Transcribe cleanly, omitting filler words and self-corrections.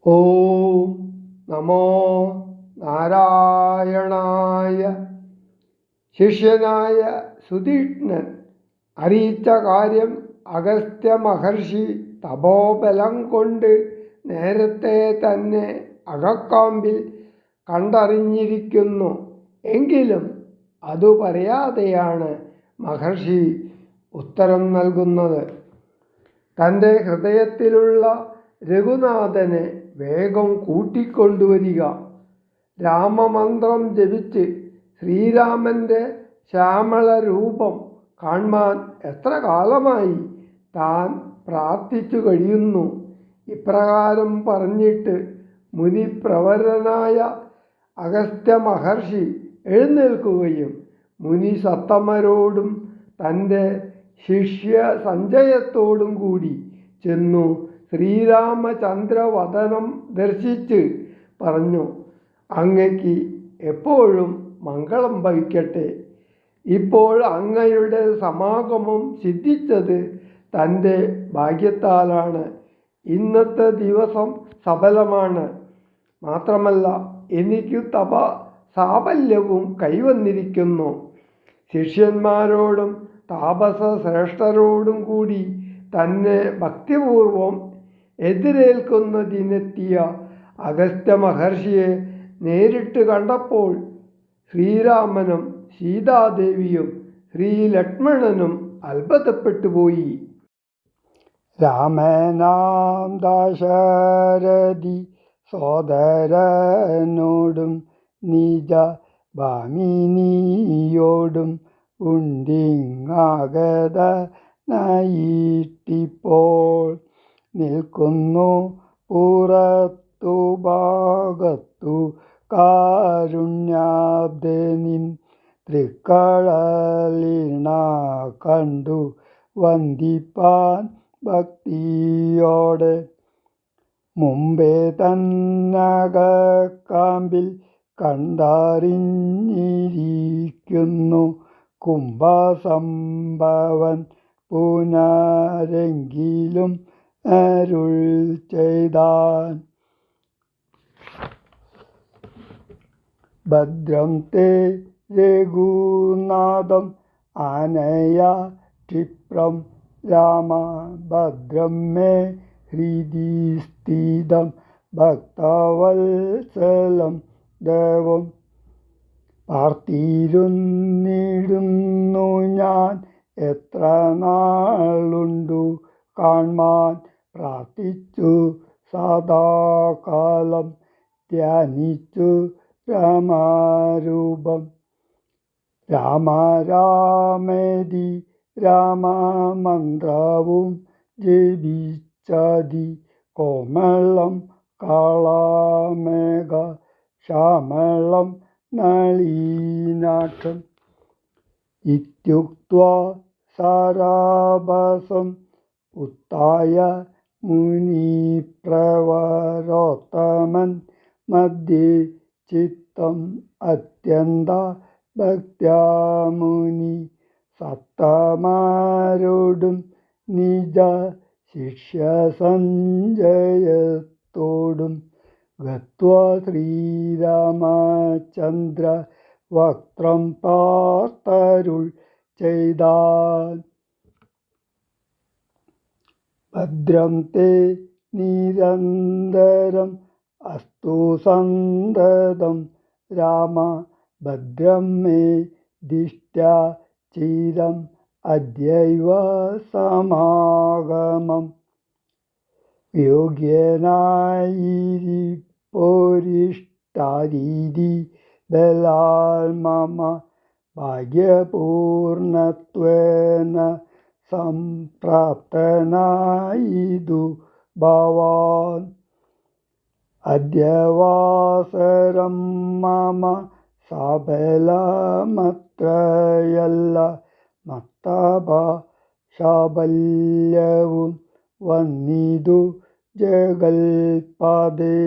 ഓം നമോ നാരായണായ. ശിഷ്യനായ സുതീഷ്ണൻ അറിയിച്ച കാര്യം അഗസ്ത്യ മഹർഷി തപോബലം കൊണ്ട് നേരത്തെ തന്നെ അകക്കാമ്പിൽ കണ്ടറിഞ്ഞിരിക്കുന്നു. എങ്കിലും അതു പറയാതെയാണ് മഹർഷി ഉത്തരം നൽകുന്നത്. തൻ്റെ ഹൃദയത്തിലുള്ള രഘുനാഥനെ വേഗം കൂട്ടിക്കൊണ്ടുവരിക. രാമമന്ത്രം ജപിച്ച് ശ്രീരാമൻ്റെ ശ്യാമള രൂപം കാണാൻ എത്ര കാലമായി താൻ പ്രാർത്ഥിച്ചു കഴിയുന്നു. ഇപ്രകാരം പറഞ്ഞിട്ട് മുനിപ്രവരനായ അഗസ്ത്യ മഹർഷി എഴുന്നേൽക്കുകയും മുനിസത്തമരോടും തൻ്റെ ശിഷ്യ സഞ്ജയത്തോടും കൂടി ചെന്നു ശ്രീരാമചന്ദ്രവദനം ദർശിച്ച് പറഞ്ഞു, അങ്ങയ്ക്ക് എപ്പോഴും മംഗളം ഭവിക്കട്ടെ. ഇപ്പോൾ അങ്ങയുടെ സമാഗമം സിദ്ധിച്ചത് തൻ്റെ ഭാഗ്യത്താലാണ്. ഇന്നത്തെ ദിവസം സഫലമാണ്. മാത്രമല്ല എനിക്ക് സാഫല്യവും കൈവന്നിരിക്കുന്നു. ശിഷ്യന്മാരോടും താപസ ശ്രേഷ്ഠരോടും കൂടി തന്നെ ഭക്തിപൂർവം എതിരേൽക്കുന്നതിനെത്തിയ അഗസ്ത്യ മഹർഷിയെ നേരിട്ട് കണ്ടപ്പോൾ ശ്രീരാമനും സീതാദേവിയും ശ്രീലക്ഷ്മണനും അത്ഭുതപ്പെട്ടുപോയി. രാമനാം ദശരഥി സോദരനോടും നിജ ഭാമിനിയോടും ഉണ്ടിങ്ങാഗതനായിട്ടിപ്പോൾ നിൽക്കുന്നു പുറത്തു ഭാഗത്തു കാരുണ്യാബ്ദനിൻ തൃക്കഴലിണ കണ്ടു വന്ദിപ്പാൻ ഭക്തിയോടെ. മുമ്പേ തന്നകക്കാമ്പിൽ കണ്ടറിഞ്ഞിരിക്കുന്നു കുംഭസംഭവൻ പുനരെങ്കിലും അരുൾ ചെയ്താൻ. ഭദ്രം തേ രഘുനാഥം ആനയ ക്ഷിപ്രം രാമ ഭദ്രം മേ ഹൃദി സ്ഥിതം ഭക്തവത്സലം ദേവം. പാർത്തിരുന്നിടുന്നു ഞാൻ എത്ര നാളുണ്ടു കാൺമാൻ പ്രാർത്ഥിച്ചു സദാകാലം ധ്യാനിച്ചു രാമരൂപം. രാമ രാമേതി രാമമന്ത്രവും ജപിച്ചതി കോമളം കാളമേഘ ശ്യാമളം നളിനാക്ഷം. ഇത്യുക്ത്വാ സരഭസം ഉത്തായ മുനിപ്രവരോത്തമൻ മധ്യേ ചിത്തം അത്യന്ത ഭക്ത്യാ മുനി സത്തമാരോടും നിജ ശിഷ്യ സഞ്ജയത്തോടും ഗത്വാ ശ്രീരാമചന്ദ്ര വക്ത്രം പാർത്തരുൾ ചെയ്താൻ. ഭദ്രം തേ നിരന്തരം അസ്തു സന്തതം രാമ ഭദ്രം മേ ദിഷ്ട്യാ ചിരം അദ്യൈവ സമാഗമം. യോഗ്യനായിരിപ്പോരിഷ്ടാരീതി ബലാൽ മമ ഭാഗ്യപൂർണത്വേന സംപ്രാപ്തനായിതു ഭവാൻ. അദ്യവാസരം മമ സഫലമത്രയല്ല മത്തപ ശാബല്യവും വന്നിതു ജഗൽപദേ.